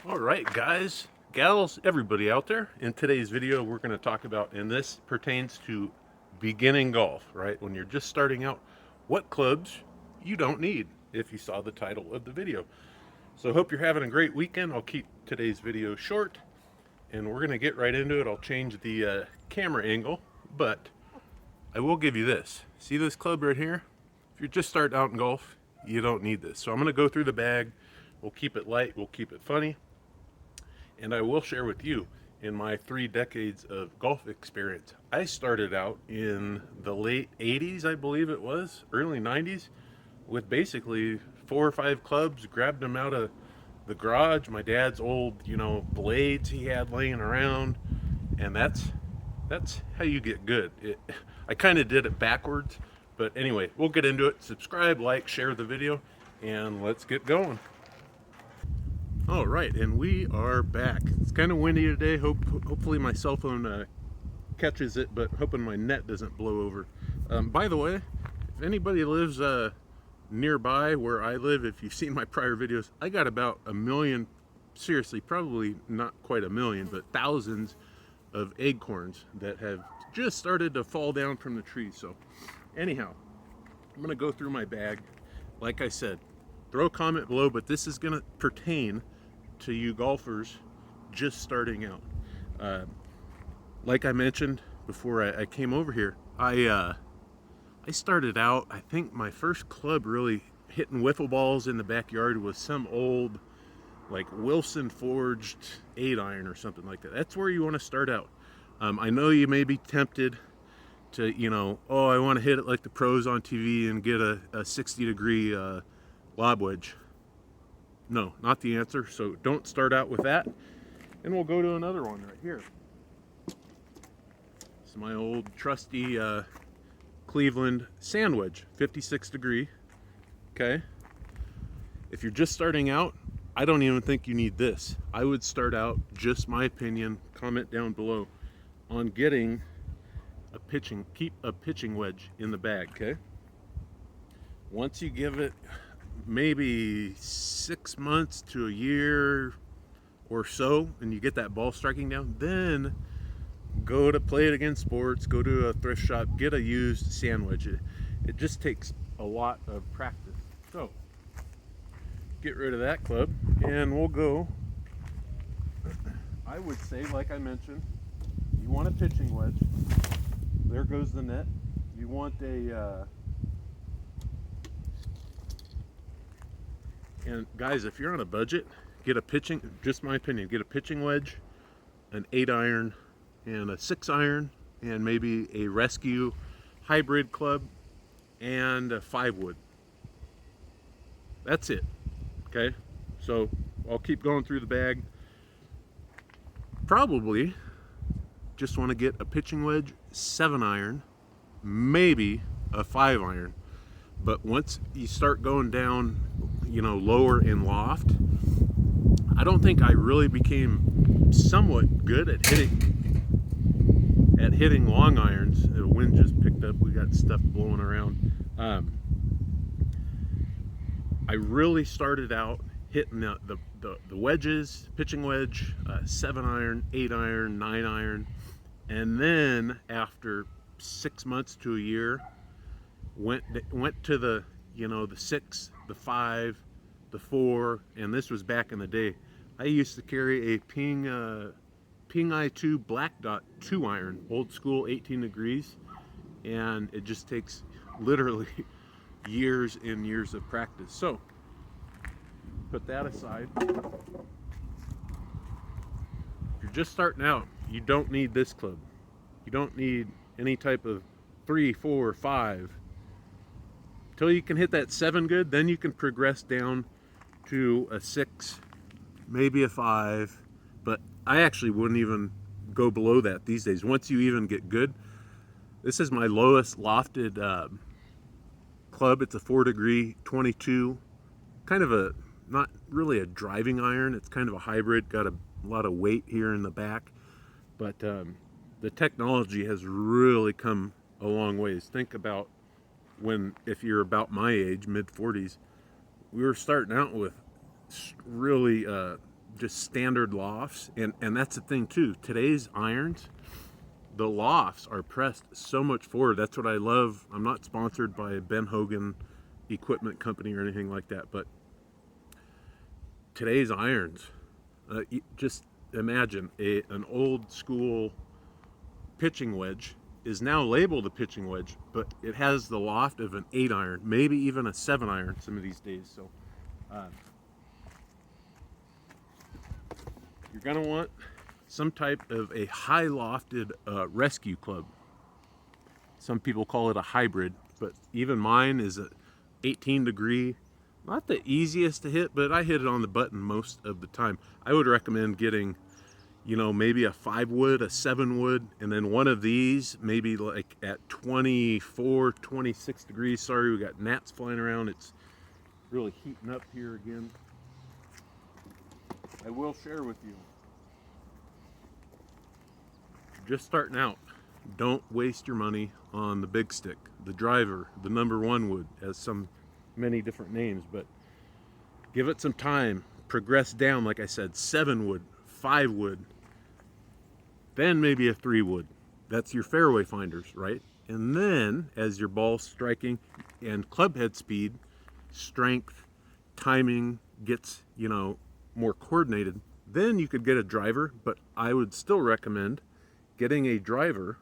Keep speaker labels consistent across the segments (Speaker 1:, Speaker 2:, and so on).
Speaker 1: All right, guys, gals, everybody out there. In today's video, we're going to talk about, and this pertains to beginning golf, right? When you're just starting out, what clubs you don't need, if you saw the title of the video. So, hope you're having a great weekend. I'll keep today's video short, and we're going to get right into it. I'll change the camera angle, but I will give you this. See this club right here? If you're just starting out in golf, you don't need this. So, I'm going to go through the bag. We'll keep it light, we'll keep it funny. And I will share with you, in my 3 decades of golf experience, I started out in the late 80s, I believe it was, early 90s, with basically 4 or 5 clubs, grabbed them out of the garage, my dad's old, blades he had laying around, and that's how you get good. I kind of did it backwards, but anyway, we'll get into it. Subscribe, like, share the video, and let's get going. All right, and we are back. It's kind of windy today. Hopefully my cell phone catches it, but hoping my net doesn't blow over. By the way, if anybody lives nearby where I live, if you've seen my prior videos, I got about a million, seriously, probably not quite a million, but thousands of acorns that have just started to fall down from the trees. So anyhow, I'm gonna go through my bag. Like I said, throw a comment below, but this is gonna pertain to you golfers just starting out. Like I mentioned before I came over here, I started out, I think my first club really hitting wiffle balls in the backyard was some old, like, Wilson forged 8-iron or something like that. That's where you want to start out. I know you may be tempted to, oh, I want to hit it like the pros on TV and get a 60-degree lob wedge. No, not the answer. So don't start out with that. And we'll go to another one right here. It's my old trusty Cleveland sand wedge, 56 degree. Okay. If you're just starting out, I don't even think you need this. I would start out, just my opinion, comment down below, on getting keep a pitching wedge in the bag, okay? Once you give it maybe 6 months to a year or so, and you get that ball striking down, then go to Play It Again Sports, go to a thrift shop, get a used sand wedge. It just takes a lot of practice. So get rid of that club, and we'll go. I would say, like I mentioned, you want a pitching wedge. There goes the net. You want and guys, if you're on a budget, get a pitching, just my opinion, get a pitching wedge, an 8-iron, and a 6-iron, and maybe a rescue hybrid club, and a 5-wood. That's it. Okay? So I'll keep going through the bag. Probably just want to get a pitching wedge, 7-iron, maybe a 5-iron. But once you start going down, lower in loft, I don't think I really became somewhat good at hitting long irons. The wind just picked up. We got stuff blowing around. I really started out hitting the wedges, pitching wedge, 7-iron, 8-iron, 9-iron, and then after 6 months to a year, went to the the 6, the 5, the 4, and this was back in the day. I used to carry a Ping I2 Black Dot 2-iron, old school, 18 degrees, and it just takes literally years and years of practice. So put that aside. If you're just starting out, you don't need this club. You don't need any type of 3, 4, 5. Until you can hit that 7 good, then you can progress down to a 6, maybe a 5. But I actually wouldn't even go below that these days. Once you even get good, this is my lowest lofted club. It's a 4-degree 22, kind of a, not really a driving iron. It's kind of a hybrid, got a lot of weight here in the back. But the technology has really come a long ways. Think about if you're about my age, mid 40s, we were starting out with really just standard lofts, and that's the thing too. Today's irons, the lofts are pressed so much forward. That's what I love. I'm not sponsored by Ben Hogan Equipment Company or anything like that, but today's irons, just imagine an old school pitching wedge is now labeled a pitching wedge, but it has the loft of an 8 iron, maybe even a 7 iron some of these days. So you're going to want some type of a high lofted rescue club. Some people call it a hybrid, but even mine is a 18 degree. Not the easiest to hit, but I hit it on the button most of the time. I would recommend getting, you know, maybe a 5 wood, a 7 wood, and then one of these, maybe like at 24, 26 degrees. Sorry, we got gnats flying around. It's really heating up here again. I will share with you, just starting out, don't waste your money on the big stick, the driver, the #1 wood, as many different names, but give it some time. Progress down, like I said, 7 wood, 5 wood, then maybe a 3 wood. That's your fairway finders, right? And then as your ball striking and club head speed, strength, timing gets, you know, more coordinated, then you could get a driver. But I would still recommend getting a driver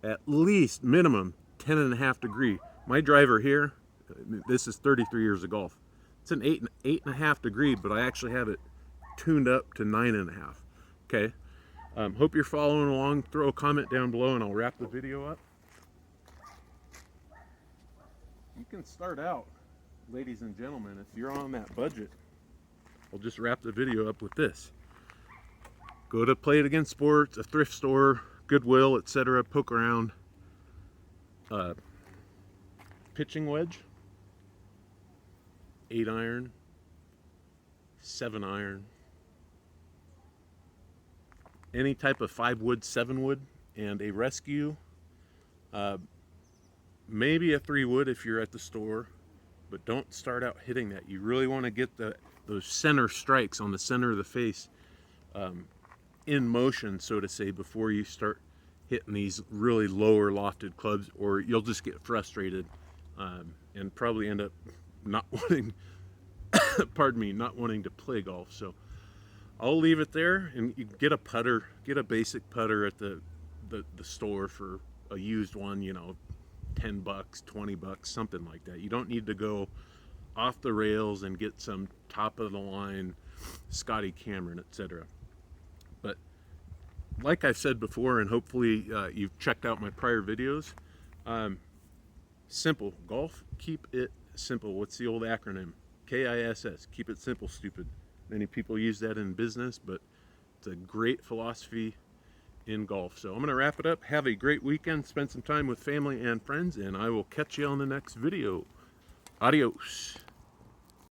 Speaker 1: at least minimum 10.5 degree. My driver here, this is 33 years of golf. It's an 8.5 degree, but I actually have it tuned up to 9.5. Okay. Hope you're following along. Throw a comment down below and I'll wrap the video up. You can start out, ladies and gentlemen, if you're on that budget. I'll just wrap the video up with this. Go to Play It Again Sports, a thrift store, Goodwill, etc. Poke around. Pitching wedge, 8 iron, 7 iron, any type of 5 wood, 7 wood, and a rescue. Maybe a 3 wood if you're at the store, but don't start out hitting that. You really want to get those center strikes on the center of the face in motion, so to say, before you start hitting these really lower lofted clubs, or you'll just get frustrated and probably end up not wanting pardon me, not wanting to play golf. So I'll leave it there, and you get a putter, get a basic putter at the store for a used one, you know, $10, $20, something like that. You don't need to go off the rails and get some top of the line Scotty Cameron, etc. But like I've said before, and hopefully you've checked out my prior videos, simple golf, keep it simple. What's the old acronym? KISS, keep it simple, stupid. Many people use that in business, but it's a great philosophy in golf. So I'm going to wrap it up. Have a great weekend. Spend some time with family and friends, and I will catch you on the next video. Adios.